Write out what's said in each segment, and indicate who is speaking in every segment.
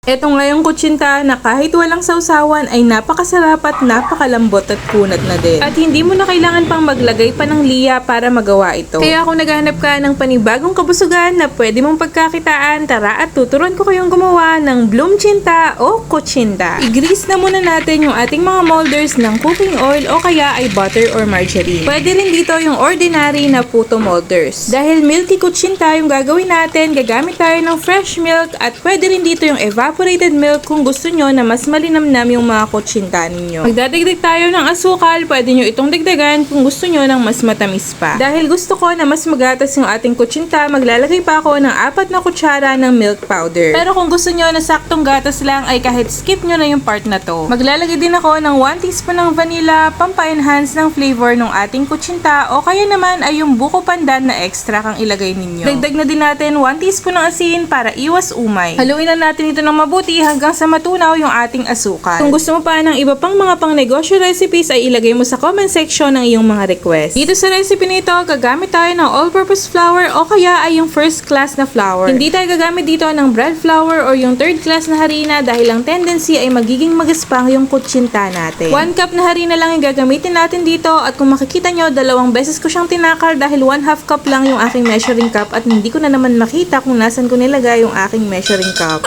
Speaker 1: Eto ngayong kutsinta na kahit walang sausawan ay napakasarap at napakalambot at kunat na din. At hindi mo na kailangan pang maglagay pa ng liya para magawa ito. Kaya kung naghahanap ka ng panibagong kabusugan na pwede mong pagkakitaan, tara at tuturuan ko kayong gumawa ng bloom chinta o kutsinta. I-grease na muna natin yung ating mga molders ng cooking oil o kaya ay butter or margarine. Pwede rin dito yung ordinary na puto molders. Dahil milky kutsinta yung gagawin natin, gagamit tayo ng fresh milk at pwede rin dito yung evaporated milk kung gusto nyo na mas malinamnam yung mga kutsinta ninyo. Magdadagdag tayo ng asukal, pwede nyo itong dagdagan kung gusto nyo ng mas matamis pa. Dahil gusto ko na mas magatas yung ating kutsinta, maglalagay pa ako ng 4 na kutsara ng milk powder. Pero kung gusto nyo na saktong gatas lang ay kahit skip nyo na yung part na to. Maglalagay din ako ng 1 teaspoon ng vanilla, pampa-enhance ng flavor ng ating kutsinta o kaya naman ay yung buko pandan na extra kang ilagay ninyo. Dagdag na din natin 1 teaspoon ng asin para iwas umay. Haluin na natin ito ng mabuti hanggang sa matunaw yung ating asukal. Kung gusto mo pa ng iba pang mga pang-negosyo recipes ay ilagay mo sa comment section ng iyong mga request. Dito sa recipe nito, gagamit tayo ng all-purpose flour o kaya ay yung first class na flour. Hindi tayo gagamit dito ng bread flour o yung third class na harina dahil ang tendency ay magiging magaspang yung kutsinta natin. 1 cup na harina lang yung gagamitin natin dito at kung makikita nyo, 2 beses ko siyang tinakal dahil 1/2 cup lang yung aking measuring cup at hindi ko na naman makita kung nasan ko nilagay yung aking measuring cup.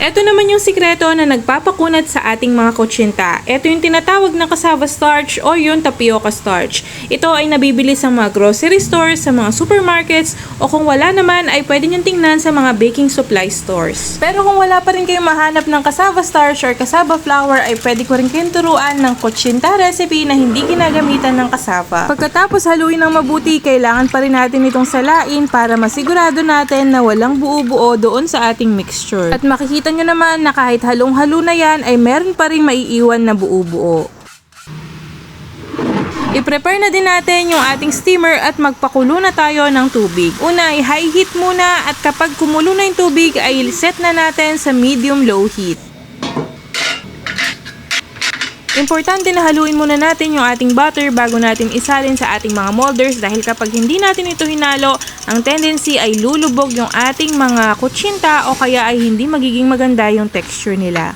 Speaker 1: Ito naman yung sikreto na nagpapakunat sa ating mga kutsinta. Ito yung tinatawag na cassava starch o yung tapioca starch. Ito ay nabibili sa mga grocery stores, sa mga supermarkets, o kung wala naman ay pwede nyo tingnan sa mga baking supply stores. Pero kung wala pa rin kayong mahanap ng cassava starch or cassava flour ay pwede ko rin kayong turuan ng kutsinta recipe na hindi ginagamitan ng cassava. Pagkatapos haluin ng mabuti, kailangan pa rin natin itong salain para masigurado natin na walang buo-buo doon sa ating mixture. At makikita nyo naman na kahit halong-halo na yan ay meron pa rin maiiwan na buo-buo. I-prepare na din natin yung ating steamer at magpakulo na tayo ng tubig. Una ay high heat muna at kapag kumulo na yung tubig ay set na natin sa medium-low heat. Importante na haluin muna natin yung ating butter bago natin isalin sa ating mga molders dahil kapag hindi natin ito hinalo, ang tendency ay lulubog yung ating mga kutsinta o kaya ay hindi magiging maganda yung texture nila.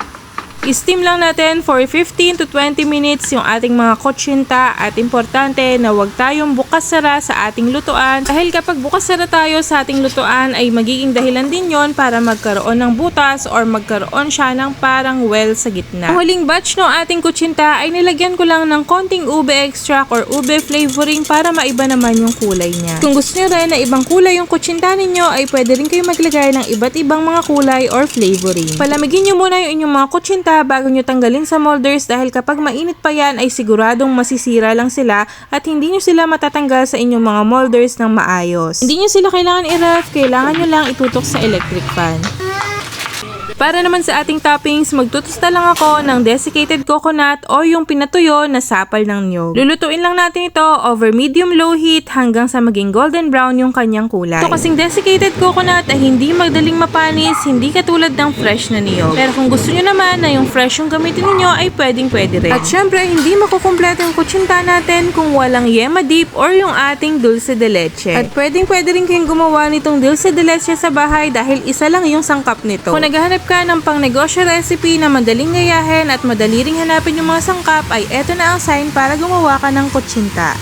Speaker 1: I-steam lang natin for 15 to 20 minutes yung ating mga kutsinta at importante na huwag tayong bukas-sara sa ating lutuan dahil kapag bukas-sara tayo sa ating lutuan ay magiging dahilan din yon para magkaroon ng butas or magkaroon siya ng parang well sa gitna. Ang huling batch ng ating kutsinta ay nilagyan ko lang ng konting ube extract or ube flavoring para maiba naman yung kulay niya. Kung gusto nyo rin na ibang kulay yung kutsinta ninyo ay pwede rin kayo maglagay ng iba't ibang mga kulay or flavoring. Palamigin nyo muna yung inyong mga kutsinta bago nyo tanggalin sa molders dahil kapag mainit pa yan ay siguradong masisira lang sila at hindi nyo sila matatanggal sa inyong mga molders ng maayos. Hindi nyo sila kailangan i-ref, kailangan nyo lang itutok sa electric fan. Para naman sa ating toppings, magtutusta lang ako ng desiccated coconut o yung pinatuyo na sapal ng niyog. Lulutuin lang natin ito over medium-low heat hanggang sa maging golden brown yung kanyang kulay. Ito kasing desiccated coconut ay hindi madaling mapanis, hindi katulad ng fresh na niyog. Pero kung gusto nyo naman na yung fresh yung gamitin niyo ay pwede rin. At syempre, hindi makukumpleto yung kutsinta natin kung walang yema dip or yung ating dulce de leche. At pwede rin kayong gumawa nitong dulce de leche sa bahay dahil isa lang yung sangkap nito. Kung naghahanap ka ng pang-negosyo recipe na madaling gayahin at madali ring hanapin yung mga sangkap ay eto na ang sign para gumawa ka ng kutsinta.